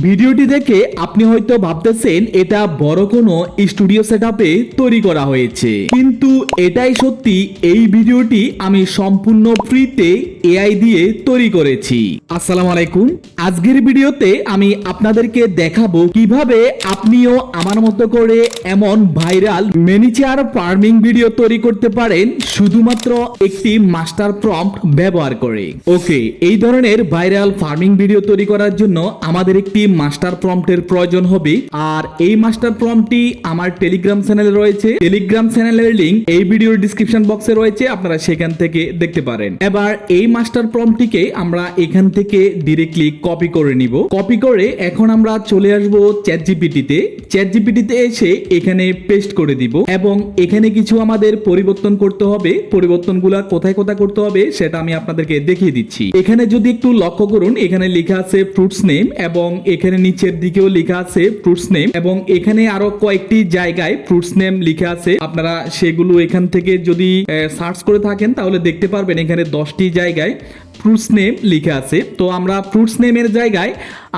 ভিডিওটি দেখে আপনি হয়তো ভাবতেছেন এটা বড় কোনো স্টুডিও সেটআপে তৈরি করা হয়েছে, কিন্তু এটাই সত্যি। এই ভিডিওটি আমি সম্পূর্ণ ফ্রিতে এআই দিয়ে তৈরি করেছি। আসসালামু আলাইকুম। আজকের ভিডিওতে আমি আপনাদেরকে দেখাবো কিভাবে আপনিও আমার মতো করে এমন ভাইরাল মিনিচার ফার্মিং ভিডিও তৈরি করতে পারেন শুধুমাত্র একটি মাস্টার প্রম্পট ব্যবহার করে। ওকে, এই ধরনের ভাইরাল ফার্মিং ভিডিও তৈরি করার জন্য আমাদের একটি মাস্টার প্রম্পটের প্রয়োজন হবে, আর এই মাস্টার প্রম্পটটি আমার টেলিগ্রাম চ্যানেলে রয়েছে। টেলিগ্রাম চ্যানেলের লিংক এই ভিডিওর ডেসক্রিপশন বক্সে রয়েছে, আপনারা সেখান থেকে দেখতে পারেন। এবার এই মাস্টার প্রম্পটটিকে আমরা এখান থেকে ডাইরেক্টলি কপি করে নিব। কপি করে এখন আমরা চলে আসব চ্যাটজিপিটিতে। চ্যাটজিপিটিতে এসে এখানে পেস্ট করে দিব এবং এখানে কিছু আমাদের পরিবর্তন করতে হবে। পরিবর্তনগুলো কোথায় কোথায় করতে হবে সেটা আমি আপনাদেরকে দেখিয়ে দিচ্ছি। এখানে যদি একটু লক্ষ্য করুন, এখানে লেখা আছে ফ্রুটস নেম এবং এখানে নিচের দিকেও লেখা আছে ফ্রুটস নেম এবং এখানে আরো কয়েকটি জায়গায় ফ্রুটস নেম লেখা আছে। আপনারা সেগুলো এখান থেকে যদি সার্চ করে থাকেন তাহলে দেখতে পারবেন এখানে 10টি জায়গায় ফ্রুটস নেম লেখা আছে। তো আমরা ফ্রুটস নেমের জায়গায়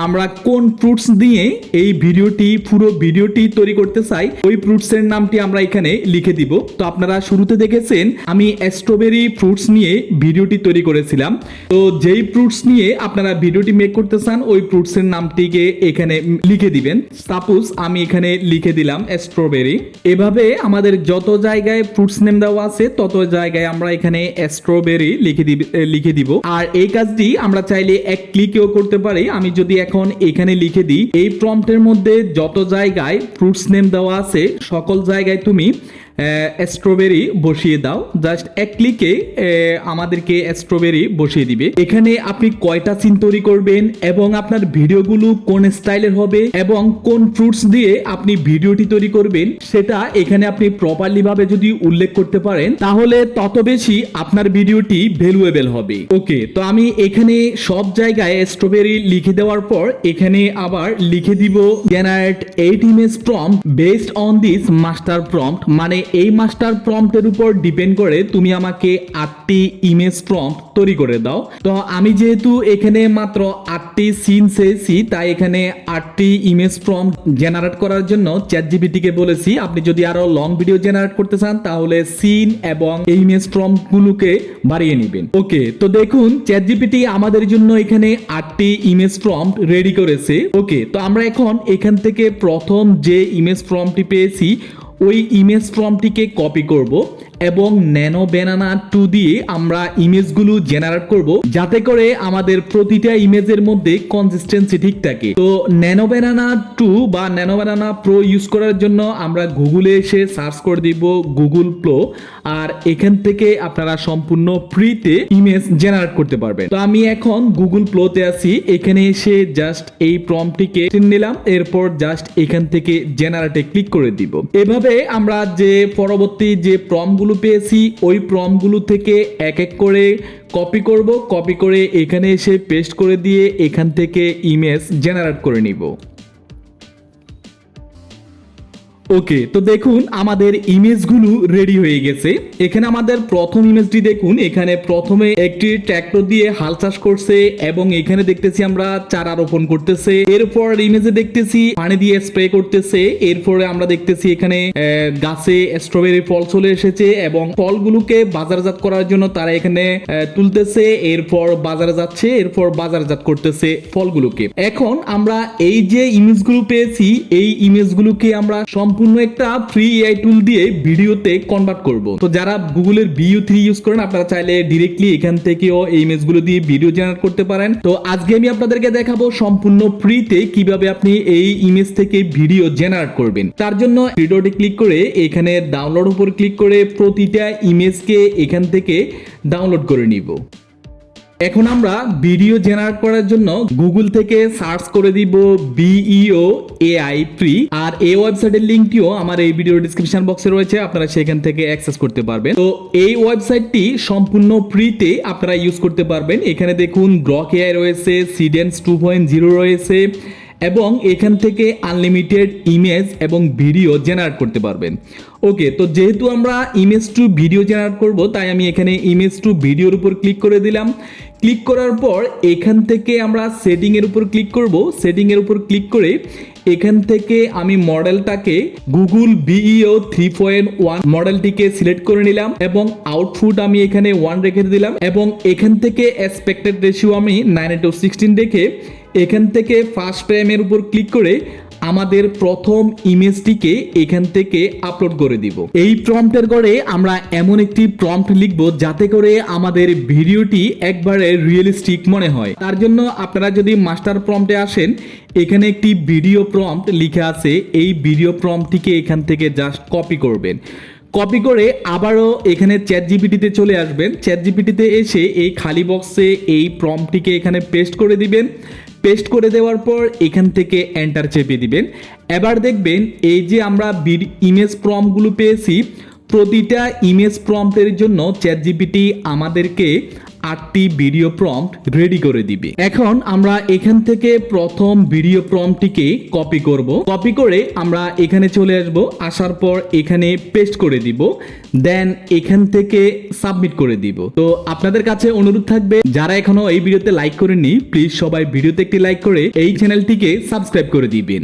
আমরা কোন ফ্রুটস দিয়ে এই পুরো ভিডিওটি তৈরি করতে চাই ওই ফ্রুটস এর নামটি আমরা এখানে লিখে দিব। তো আপনারা শুরুতে দেখেছেন আমি স্ট্রবেরি ফ্রুটস নিয়ে ভিডিওটি তৈরি করেছিলাম। তো যেই ফ্রুটস নিয়ে আপনারা ভিডিওটি মেক করতে চান ওই ফ্রুটস এর নামটিকে এখানে লিখে দিবেন। সাপোজ আমি এখানে লিখে দিলাম স্ট্রবেরি। এভাবে আমাদের যত জায়গায় ফ্রুটস নেম দেওয়া আছে তত জায়গায় আমরা এখানে স্ট্রবেরি লিখে দিব। আর এই কাজটি আমরা চাইলে এক ক্লিকেও করতে পারি। আমি যদি এখন এখানে লিখে দিই এই প্রম্পটের মধ্যে যত জায়গায় ফ্রুটস নেম দেওয়া আছে সকল জায়গায় তুমি স্ট্রবেরি বসিয়ে দাও, জাস্ট এক ক্লিকে আমাদেরকে স্ট্রবেরি বসিয়ে দিবে। এখানে আপনি কয়টা সিন তৈরি করবেন এবং আপনার ভিডিওগুলো কোন স্টাইলের হবে এবং কোন ফ্রুটস দিয়ে আপনি ভিডিওটি তৈরি করবেন সেটা এখানে আপনি প্রপারলি ভাবে যদি উল্লেখ করতে পারেন তাহলে তত বেশি আপনার ভিডিওটি ভ্যালুয়েবল হবে। ওকে, তো আমি এখানে সব জায়গায় স্ট্রবেরি লিখে দেওয়ার পর এখানে আবার লিখে দিব generate 8 image prompt based on this master prompt. মানে এই মাস্টার প্রম্পটের উপর ডিপেন্ড করে তুমি আমাকে 8টি ইমেজ প্রম্পট তৈরি করে দাও। তো আমি যেহেতু এখানে মাত্র 8টি সিন চেয়েছি তাই এখানে 8টি ইমেজ প্রম্পট জেনারেট করার জন্য চ্যাটজিপিটি কে বলেছি। আপনি যদি আরো লং ভিডিও জেনারেট করতে চান তাহলে সিন এবং এই ইমেজ প্রম্পট গুলোকে বাড়িয়ে নেবেন। ওকে, তো দেখুন চ্যাটজিপিটি আমাদের জন্য এখানে 8টি ইমেজ প্রম্পট রেডি করেছে। ওকে, তো আমরা এখন এখান থেকে প্রথম যে ইমেজ প্রম্পটটি পেয়েছি ওই ইমেজ প্রম্পটটিকে কপি করব এবং ন্যানো ব্যানানা 2 দিয়ে আমরা ইমেজগুলো জেনারেট করব যাতে করে আমাদের প্রতিটা ইমেজের মধ্যে কনসিস্টেন্সি ঠিক থাকে। তো ন্যানো ব্যানানা 2 বা ন্যানো ব্যানানা প্রো ইউজ করার জন্য আমরা গুগলে এসে সার্চ করে দিব গুগল প্রো, আর এখান থেকে আপনারা সম্পূর্ণ ফ্রিতে ইমেজ জেনারেট করতে পারবেন। তো আমি এখন গুগল প্লোতে আছি, এখানে এসে জাস্ট এই প্রম্পটটিকে নিলাম, এরপর জাস্ট এখান থেকে জেনারেটে ক্লিক করে দিব। এভাবে আমরা যে পরবর্তী যে প্রম্পটগুলো পেয়েছি ওই প্রম্পটগুলো থেকে এক এক করে কপি করব, কপি করে এখানে এসে পেস্ট করে দিয়ে এখান থেকে ইমেজ জেনারেট করে নিব। ওকে, তো দেখুন আমাদের ইমেজগুলো রেডি হয়ে গেছে। এখানে আমাদের প্রথম ইমেজটি দেখুন, এখানে প্রথমে একটি ট্র্যাক্টর দিয়ে হাল চাষ করছে এবং এখানে দেখতেছি আমরা চারা রোপণ করতেছে। এরপর ইমেজে দেখতেছি পানি দিয়ে স্প্রে করতেছে। এরপরে আমরা দেখতেছি এখানে গাছে স্ট্রবেরি ফল চলে এসেছে এবং ফলগুলোকে বাজারজাত করার জন্য তারা এখানে তুলতেছে, এরপর বাজারে যাচ্ছে, এরপর বাজারজাত করতেছে ফলগুলোকে। এখন আমরা এই যে ইমেজগুলো পেয়েছি এই ইমেজগুলোকে আমরা সম্পূর্ণ একটা ফ্রি এআই টুল দিয়ে ভিডিওতে কনভার্ট করব। তো যারা গুগলের VU3 ইউজ করেন আপনারা চাইলে ডাইরেক্টলি এখান থেকেও এই ইমেজগুলো দিয়ে ভিডিও জেনারেট করতে পারেন। তো আজকে আমি আপনাদেরকে দেখাবো সম্পূর্ণ ফ্রিতে কিভাবে আপনি এই ইমেজ থেকে ভিডিও জেনারেট করবেন। তার জন্য ভিডিওটি ক্লিক করে এখানে ডাউনলোড উপর ক্লিক করে প্রতিটা ইমেজকে এখান থেকে ডাউনলোড করে নিব। এখন আমরা ভিডিও জেনারেট করার জন্য গুগল থেকে সার্চ করে দিব VEO AI ফ্রি, আর এই ওয়েবসাইটের লিংকটিও আমার এই ভিডিও ডেসক্রিপশন বক্সে রয়েছে, আপনারা সেখান থেকে অ্যাক্সেস করতে পারবেন। তো এই ওয়েবসাইটটি সম্পূর্ণ ফ্রিতে আপনারা ইউজ করতে পারবেন। এখানে দেখুন গ্রক AI রয়েছে, সিডেন্স 2.0 রয়েছে এবং এখান থেকে আনলিমিটেড ইমেজ এবং ভিডিও জেনারেট করতে পারবেন। ওকে, তো যেহেতু আমরা ইমেজ টু ভিডিও জেনারেট করব, তাই আমি এখানে ইমেজ টু ভিডিওর উপর ক্লিক করে দিলাম। ক্লিক করার পর এখান থেকে আমরা সেটিংয়ের উপর ক্লিক করব। সেটিংয়ের উপর ক্লিক করে এখান থেকে আমি মডেলটাকে গুগল বিইও 3.1 মডেলটিকে সিলেক্ট করে নিলাম এবং আউটপুট আমি এখানে 1 রেখে দিলাম এবং এখান থেকে এক্সপেক্টেড রেশিও আমি 9:16 রেখে এখান থেকে ফার্স্ট ফ্রেমের উপর ক্লিক করে আমাদের প্রথম ইমেজটিকে এখান থেকে আপলোড করে দিব। এই প্রম্পটের করে আমরা এমন একটি প্রম্পট লিখব যাতে করে আমাদের ভিডিওটি একবারে রিয়েলিস্টিক মনে হয়। তার জন্য আপনারা যদি মাস্টার প্রম্পটে আসেন, এখানে একটি ভিডিও প্রম্পট লিখে আছে। এই ভিডিও প্রম্পটটিকে এখান থেকে জাস্ট কপি করবেন। কপি করে আবারও এখানে চ্যাট জিপিটিতে চলে আসবেন। চ্যাট জিপিটিতে এসে এই খালি বক্সে এই প্রম্পটটিকে এখানে পেস্ট করে দিবেন। পেস্ট করে দেওয়ার পর এখান থেকে এন্টার চেপে দিবেন। এবার দেখবেন এই যে আমরা ইমেজ প্রম্পটগুলো পেয়েছি, প্রতিটা ইমেজ প্রম্পটের জন্য চ্যাট জিপিটি আমাদেরকে 8টি ভিডিও প্রম্পট রেডি করে দিবে। এখন আমরা এখান থেকে প্রথম ভিডিও প্রম্পটটিকে কপি করব। কপি করে আমরা এখানে চলে আসব। আসার পর এখানে পেস্ট করে দিব, দেন এখান থেকে সাবমিট করে দিব। তো আপনাদের কাছে অনুরোধ থাকবে, যারা এখনো এই ভিডিওতে লাইক করেননি, প্লিজ সবাই ভিডিওতে একটি লাইক করে এই চ্যানেলটিকে সাবস্ক্রাইব করে দিবেন।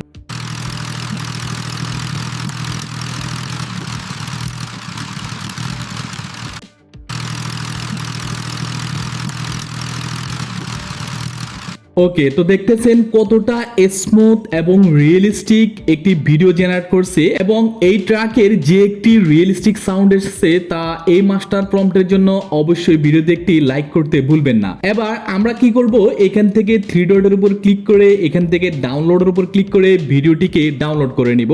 ওকে, তো দেখতেছেন কতটা স্মুথ এবং রিয়েলিস্টিক একটি ভিডিও জেনারেট করছে এবং এই ট্র্যাকের যে একটি রিয়েলিস্টিক সাউন্ড এসেছে তা এই মাস্টার প্রম্পটের জন্য অবশ্যই ভিডিওতে একটি লাইক করতে ভুলবেন না। এবার আমরা কি করব, এখান থেকে 3 ডটের উপর ক্লিক করে এখান থেকে ডাউনলোডের উপর ক্লিক করে ভিডিওটিকে ডাউনলোড করে নিব।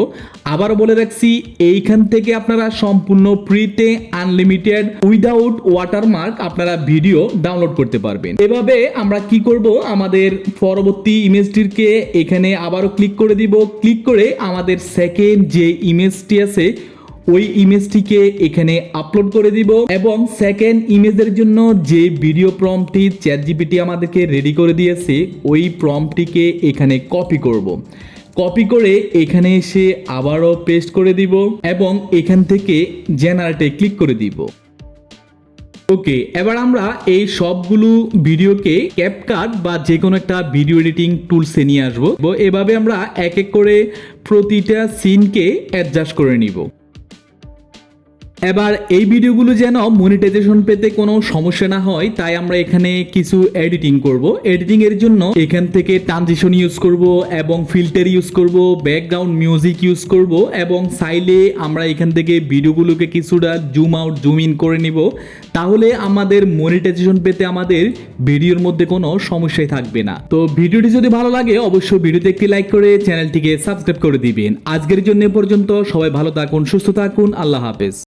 আবার বলে রাখছি, এইখান থেকে আপনারা সম্পূর্ণ ফ্রিতে আনলিমিটেড উইদাউট ওয়াটারমার্ক আপনারা ভিডিও ডাউনলোড করতে পারবেন। এভাবে আমরা কি করব, আমাদের পরবর্তী ইমেজটিকে এখানে আবারও ক্লিক করে দিব। ক্লিক করে আমাদের সেকেন্ড যে ইমেজটি আছে ওই ইমেজটিকে এখানে আপলোড করে দিব এবং সেকেন্ড ইমেজের জন্য যে ভিডিও প্রম্পটটি চ্যাট জিপিটি আমাদেরকে রেডি করে দিয়েছে ওই প্রম্পটটিকে এখানে কপি করব। কপি করে এখানে এসে আবারও পেস্ট করে দিব এবং এখান থেকে জেনারেটে ক্লিক করে দিব। ওকে, এবার আমরা এই সবগুলো ভিডিওকে ক্যাপকাট বা যে কোনো একটা ভিডিও এডিটিং টুলসে নিয়ে আসবো। এভাবে আমরা এক এক করে প্রতিটা সিনকে অ্যাডজাস্ট করে নিব। এবার এই ভিডিওগুলো যেন মনিটাইজেশন পেতে কোনো সমস্যা না হয়, তাই আমরা এখানে কিছু এডিটিং করব। এডিটিং এর জন্য এখান থেকে ট্রানজিশন ইউজ করব এবং ফিল্টার ইউজ করব, ব্যাকগ্রাউন্ড মিউজিক ইউজ করব এবং চাইলে আমরা এখান থেকে ভিডিওগুলোকে কিছুটা জুম আউট জুম ইন করে নিব। তাহলে আমাদের মনিটাইজেশন পেতে আমাদের ভিডিওর মধ্যে কোনো সমস্যাই থাকবে না। তো ভিডিওটি যদি ভালো লাগে অবশ্যই ভিডিওতে একটি লাইক করে চ্যানেলটিকে সাবস্ক্রাইব করে দিবেন। আজকের জন্য এ পর্যন্ত। সবাই ভালো থাকুন, সুস্থ থাকুন, আল্লাহ হাফেজ।